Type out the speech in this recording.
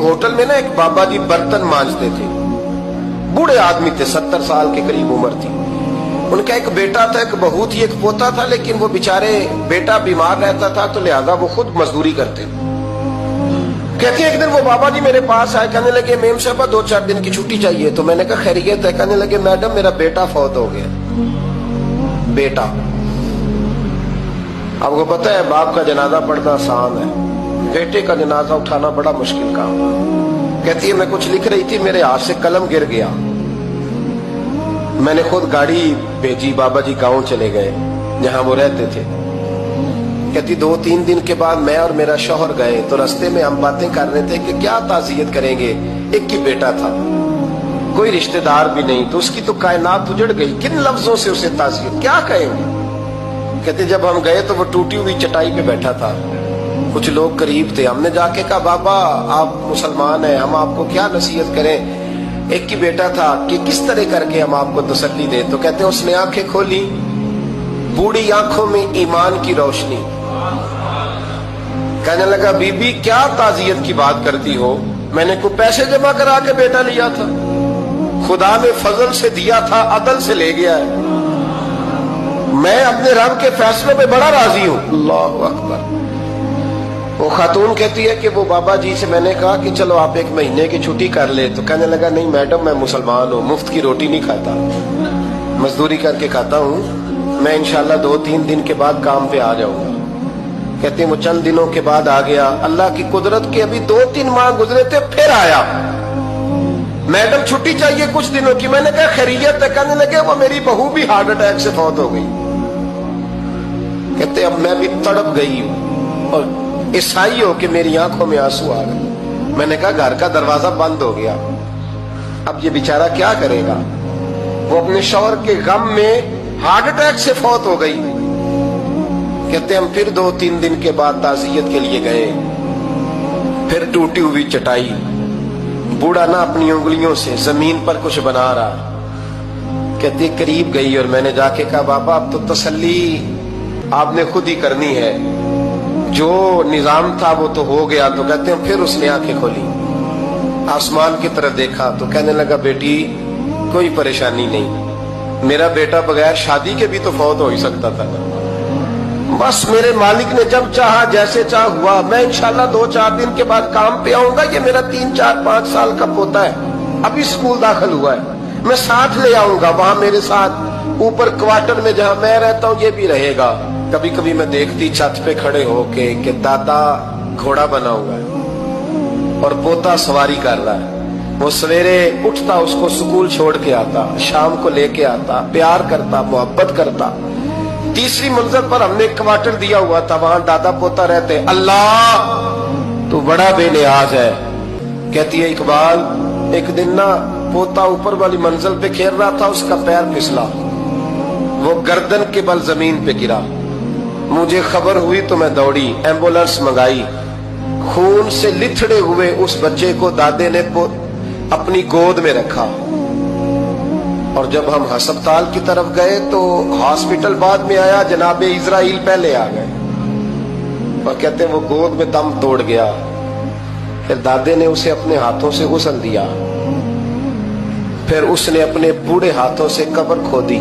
Hotel में ना एक बाबा जी बर्तन मांजते थे, बूढ़े आदमी थे, 70 साल के करीब उम्र थी। उनका एक बेटा था, एक बहू थी, एक पोता था, लेकिन वो बेचारे बेटा बीमार रहता था तो लिहाजा वो खुद मजदूरी करते थे। कहते हैं एक दिन वो बाबा जी मेरे पास आए, कहने लगे मेम साहब 2-4 दिन की छुट्टी चाहिए। तो मैंने कहा खैरियत है? कहने लगे मैडम मेरा बेटा फौत हो गया। बेटा, आपको पता है बाप का जनाजा पढ़ना आसान है, बेटे का जनाजा उठाना बड़ा मुश्किल काम। कहती है मैं कुछ लिख रही थी, मेरे हाथ से कलम गिर गया, मैंने खुद गाड़ी भेजी, बाबा जी गांव चले गए जहां वो रहते थे। कहती 2-3 दिन के बाद मैं और मेरा शौहर गए तो रास्ते में हम बातें कर रहे थे कि क्या ताज़ियत करेंगे, एक ही बेटा था, कोई रिश्तेदार भी नहीं, तो उसकी तो कायनात उजड़ गई, किन लफ्जों से उसे ताज़ियत क्या कहेंगे। कहते जब हम गए तो वो टूटी हुई चटाई पे बैठा था, कुछ लोग करीब थे, हमने जाके कहा बाबा आप मुसलमान हैं, हम आपको क्या नसीहत करें, एक ही बेटा था, कि किस तरह करके हम आपको तसल्ली दें। तो कहते उसने आंखें खोली, बूढ़ी आंखों में ईमान की रोशनी, कहने लगा बीबी क्या ताज़ियत की बात करती हो, मैंने को पैसे जमा करा के बेटा लिया था, खुदा ने फजल से दिया था, अदल से ले गया है, मैं अपने रब के फैसलों में बड़ा राजी हूं। अल्लाहु अकबर। वो खातून कहती है कि वो बाबा जी से मैंने कहा कि चलो आप 1 महीने की छुट्टी कर ले, तो कहने लगा नहीं मैडम मैं मुसलमान हूँ, मुफ्त की रोटी नहीं खाता, मजदूरी करके खाता हूँ, मैं इंशाल्लाह 2-3 दिन के बाद काम पे आ जाऊंगा। कहते हैं वो चंद दिनों के बाद आ गया, अल्लाह की कुदरत के अभी 2-3 माह गुजरे थे, फिर आया, मैडम छुट्टी चाहिए कुछ दिनों की। मैंने कहा खैरियत है? कहने लगे वो मेरी बहू भी हार्ट अटैक से फौत हो गई। कहते अब मैं भी तड़प गई हूं और ईसाई हो कि मेरी आंखों में आंसू आ गए। मैंने कहा घर का दरवाजा बंद हो गया, अब ये बेचारा क्या करेगा। वो अपने शौहर के गम में हार्ट अटैक से फौत हो गई। कहते हम फिर 2-3 दिन के बाद ताज़ियत के लिए गए, फिर टूटी हुई चटाई, बूढ़ा ना अपनी उंगलियों से जमीन पर कुछ बना रहा। कहते करीब गई और मैंने जाके कहा बाबा अब तो तसल्ली आपने खुद ही करनी है, जो निजाम था वो तो हो गया। तो कहते हैं फिर उसने आंखें खोली, आसमान की तरफ देखा तो कहने लगा बेटी कोई परेशानी नहीं, मेरा बेटा बगैर शादी के भी तो फौत हो ही सकता था, बस मेरे मालिक ने जब चाहा जैसे चाह हुआ, मैं इंशाल्लाह 2-4 दिन के बाद काम पे आऊंगा। ये मेरा 3-4-5 साल का पोता है, अभी स्कूल दाखिल हुआ है, मैं साथ ले आऊंगा, वहां मेरे साथ ऊपर क्वार्टर में जहां मैं रहता हूं ये भी रहेगा। कभी कभी मैं देखती छत पे खड़े होके कि दादा घोड़ा बना हुआ है और पोता सवारी कर रहा है, वो सवेरे उठता उसको स्कूल छोड़ के आता, शाम को लेके आता, प्यार करता, मोहब्बत करता। तीसरी मंजिल पर हमने क्वार्टर दिया हुआ था, वहां दादा पोता रहते। अल्लाह तू बड़ा बेनियाज है। कहती है इकबाल एक दिन ना पोता ऊपर वाली मंजिल पे खेल रहा था, उसका पैर फिसला, वो गर्दन के बल जमीन पे गिरा, मुझे खबर हुई तो मैं दौड़ी, एम्बुलेंस मंगाई, खून से लिथड़े हुए उस बच्चे को दादे ने अपनी गोद में रखा। और जब हम अस्पताल की तरफ गए तो हॉस्पिटल बाद में आया, जनाबे इजराइल पहले आ गए और कहते वो गोद में दम तोड़ गया। फिर दादे ने उसे अपने हाथों से गुस्ल दिया, फिर उसने अपने बूढ़े हाथों से कब्र खोदी।